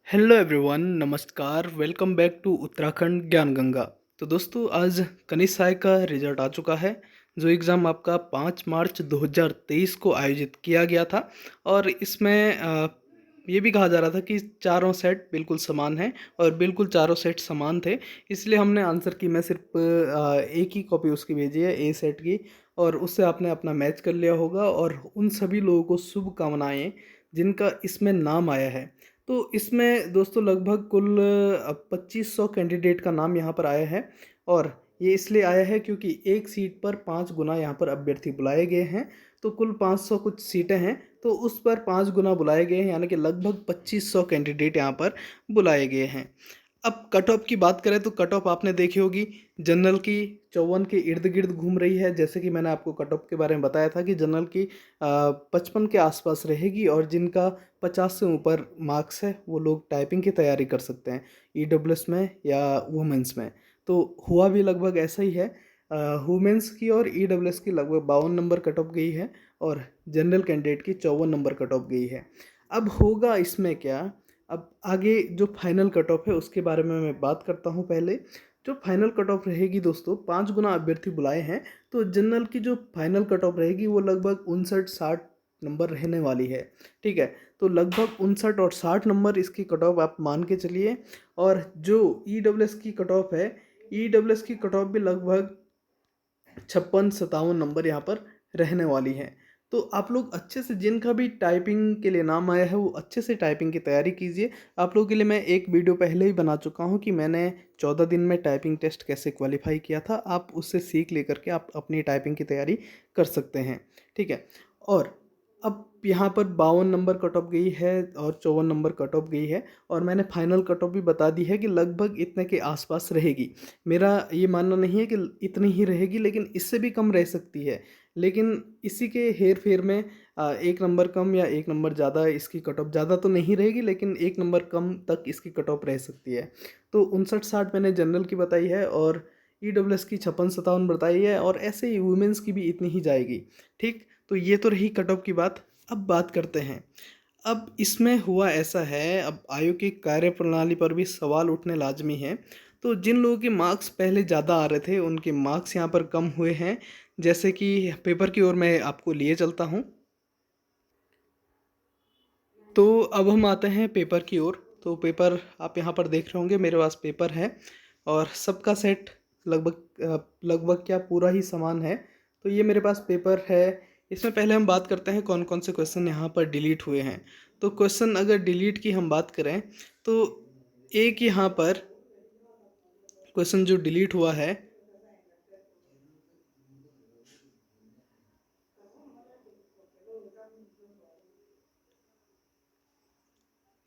Hello everyone, नमस्कार। Welcome back to Uttarakhand ज्ञान गंगा। तो दोस्तों, आज कनिष्ठ सहायक का रिजल्ट आ चुका है। जो एग्ज़ाम आपका 5 मार्च 2023 को आयोजित किया गया था। और इसमें ये भी कहा जा रहा था कि चारों सेट बिल्कुल समान हैं, और बिल्कुल चारों सेट समान थे। इसलिए हमने आंसर की मैं सिर्फ एक ही कॉपी उसकी भेजी है, ए सेट की। और उससे आपने अपना मैच कर लिया होगा। और उन सभी लोगों को शुभकामनाएं जिनका इसमें नाम आया है। तो इसमें दोस्तों लगभग कुल 2500 कैंडिडेट का नाम यहाँ पर आया है। और ये इसलिए आया है क्योंकि एक सीट पर 5 गुना यहाँ पर अभ्यर्थी बुलाए गए हैं। तो कुल 500 कुछ सीटें हैं, तो उस पर 5 गुना बुलाए गए हैं, यानी कि लगभग 2500 कैंडिडेट यहाँ पर बुलाए गए हैं। अब कट ऑफ की बात करें तो कट ऑफ आपने देखी होगी, जनरल की 54 के इर्द गिर्द घूम रही है। जैसे कि मैंने आपको कट ऑफ के बारे में बताया था कि जनरल की 55 के आसपास रहेगी, और जिनका 50 से ऊपर मार्क्स है वो लोग टाइपिंग की तैयारी कर सकते हैं, ईडब्ल्यूएस में या वुमेंस में। तो हुआ भी लगभग ऐसा ही है। वुमेंस की और ईडब्ल्यूएस की लगभग 52 नंबर कट ऑफ गई है, और जनरल कैंडिडेट की 54 नंबर कट ऑफ गई है। अब होगा इसमें क्या, अब आगे जो फाइनल कट ऑफ है उसके बारे में मैं बात करता हूँ। पहले जो फाइनल कट ऑफ रहेगी दोस्तों, 5 गुना अभ्यर्थी बुलाए हैं, तो जनरल की जो फाइनल कट ऑफ रहेगी वो लगभग 59-60 नंबर रहने वाली है। ठीक है, तो लगभग 59 और 60 नंबर इसकी कट ऑफ आप मान के चलिए। और जो ईडब्ल्यूएस की कट ऑफ है, ईडब्ल्यूएस की कट ऑफ भी लगभग 56-57 नंबर यहाँ पर रहने वाली है। तो आप लोग अच्छे से, जिनका भी टाइपिंग के लिए नाम आया है, वो अच्छे से टाइपिंग की तैयारी कीजिए। आप लोगों के लिए मैं एक वीडियो पहले ही बना चुका हूँ कि मैंने 14 दिन में टाइपिंग टेस्ट कैसे क्वालिफाई किया था। आप उससे सीख लेकर के आप अपनी टाइपिंग की तैयारी कर सकते हैं। ठीक है, और अब यहाँ पर 52 नंबर कट ऑफ गई है और 54 नंबर कट ऑफ गई है। और मैंने फाइनल कट ऑफ भी बता दी है कि लगभग इतने के आसपास रहेगी। मेरा ये मानना नहीं है कि इतनी ही रहेगी, लेकिन इससे भी कम रह सकती है। लेकिन इसी के हेर फेर में एक नंबर कम या एक नंबर ज़्यादा इसकी कट ऑफ ज़्यादा तो नहीं रहेगी, लेकिन एक नंबर कम तक इसकी कट ऑफ रह सकती है। तो 59-60 मैंने जनरल की बताई है, और ईडब्ल्यूएस की 56-57 बताई है, और ऐसे ही वुमेंस की भी इतनी ही जाएगी। ठीक, तो ये तो रही कट ऑफ की बात। अब बात करते हैं। अब इसमें हुआ ऐसा है, अब आयोग की कार्यप्रणाली पर भी सवाल उठने लाजमी है। तो जिन लोगों के मार्क्स पहले ज़्यादा आ रहे थे उनके मार्क्स यहाँ पर कम हुए हैं। जैसे कि पेपर की ओर मैं आपको लिए चलता हूँ। तो अब हम आते हैं पेपर की ओर। तो पेपर आप यहाँ पर देख रहे होंगे, मेरे पास पेपर है, और सबका सेट लगभग क्या पूरा ही समान है। तो ये मेरे पास पेपर है। इसमें पहले हम बात करते हैं कौन कौन से क्वेश्चन यहाँ पर डिलीट हुए हैं। तो क्वेश्चन अगर डिलीट की हम बात करें, तो एक यहाँ पर क्वेश्चन जो डिलीट हुआ है,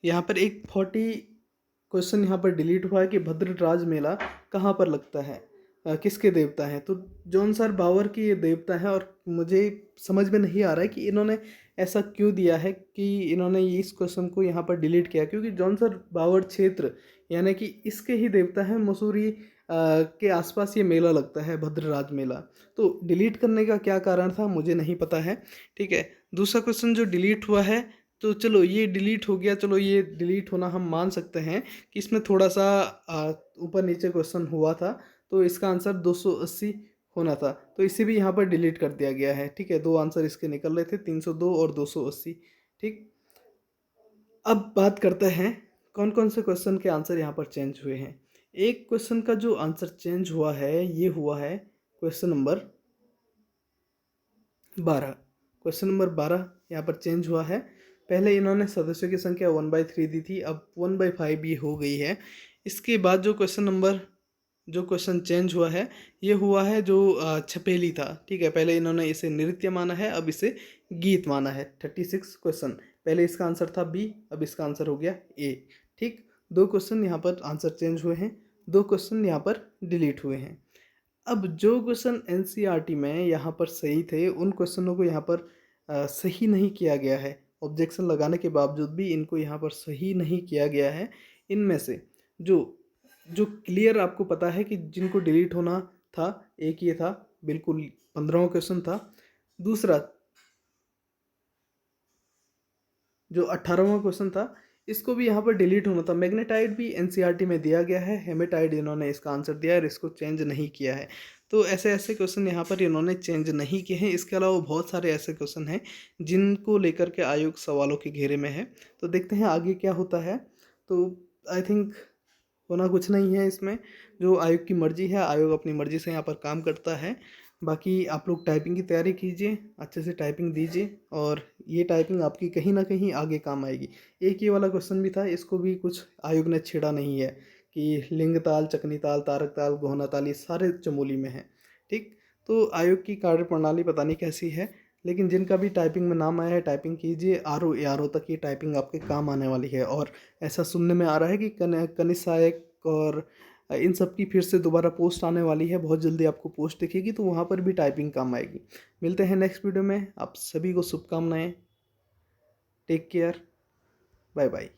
यहाँ पर एक 40 क्वेश्चन यहाँ पर डिलीट हुआ है कि भद्रराज मेला कहाँ पर लगता है, किसके देवता हैं। तो जॉन सर बावर की ये देवता है, और मुझे समझ में नहीं आ रहा है कि इन्होंने ऐसा क्यों दिया है कि इन्होंने इस क्वेश्चन को यहाँ पर डिलीट किया। क्योंकि जॉन सर बावर क्षेत्र यानी कि इसके ही देवता है, मसूरी के आसपास ये मेला लगता है, भद्रराज मेला। तो डिलीट करने का क्या कारण था मुझे नहीं पता है। ठीक है, दूसरा क्वेश्चन जो डिलीट हुआ है, तो चलो ये डिलीट हो गया। चलो ये डिलीट होना हम मान सकते हैं कि इसमें थोड़ा सा ऊपर नीचे क्वेश्चन हुआ था। तो इसका आंसर 280 होना था, तो इसे भी यहाँ पर डिलीट कर दिया गया है। ठीक है, दो आंसर इसके निकल रहे थे, 302 और 280। ठीक, अब बात करते हैं कौन कौन से क्वेश्चन के आंसर यहाँ पर चेंज हुए हैं। एक क्वेश्चन का जो आंसर चेंज हुआ है, ये हुआ है क्वेश्चन नंबर 12। क्वेश्चन नंबर 12 यहाँ पर चेंज हुआ है। पहले इन्होंने सदस्यों की संख्या 1/3 दी थी, अब 1/5 ये हो गई है। इसके बाद जो क्वेश्चन चेंज हुआ है, ये हुआ है जो छपेली था। ठीक है, पहले इन्होंने इसे नृत्य माना है, अब इसे गीत माना है। 36 क्वेश्चन, पहले इसका आंसर था बी, अब इसका आंसर हो गया ए। ठीक, दो क्वेश्चन यहाँ पर आंसर चेंज हुए हैं, दो क्वेश्चन यहाँ पर डिलीट हुए हैं। अब जो क्वेश्चन एनसीईआरटी में यहाँ पर सही थे, उन क्वेश्चनों को यहाँ पर सही नहीं किया गया है। ऑब्जेक्शन लगाने के बावजूद भी इनको यहाँ पर सही नहीं किया गया है। इनमें से जो जो क्लियर आपको पता है कि जिनको डिलीट होना था, एक ये था, बिल्कुल 15वां क्वेश्चन था। दूसरा जो 18वां क्वेश्चन था, इसको भी यहाँ पर डिलीट होना था। मैग्नेटाइट भी एनसीईआरटी में दिया गया है, हेमेटाइट इन्होंने इसका आंसर दिया है और इसको चेंज नहीं किया है। तो ऐसे ऐसे क्वेश्चन यहाँ पर इन्होंने चेंज नहीं किए हैं। इसके अलावा बहुत सारे ऐसे क्वेश्चन हैं जिनको लेकर के आयोग सवालों के घेरे में है। तो देखते हैं आगे क्या होता है। तो आई थिंक होना कुछ नहीं है इसमें, जो आयोग की मर्ज़ी है, आयोग अपनी मर्ज़ी से यहाँ पर काम करता है। बाकी आप लोग टाइपिंग की तैयारी कीजिए, अच्छे से टाइपिंग दीजिए और ये टाइपिंग आपकी कहीं ना कहीं आगे काम आएगी। एक ये वाला क्वेश्चन भी था, इसको भी कुछ आयोग ने छेड़ा नहीं है कि लिंग ताल, चकनी ताल, तारक ताल, गोहना ताल ये सारे चमोली में हैं। ठीक, तो आयोग की कार्यप्रणाली पता नहीं कैसी है, लेकिन जिनका भी टाइपिंग में नाम आया है टाइपिंग कीजिए। आर ओ तक ये टाइपिंग आपके काम आने वाली है। और ऐसा सुनने में आ रहा है कि कनिष्ठ सहायक और इन सब की फिर से दोबारा पोस्ट आने वाली है, बहुत जल्दी आपको पोस्ट दिखेगी, तो वहाँ पर भी टाइपिंग काम आएगी। मिलते हैं नेक्स्ट वीडियो में, आप सभी को शुभकामनाएं। Take care, bye bye.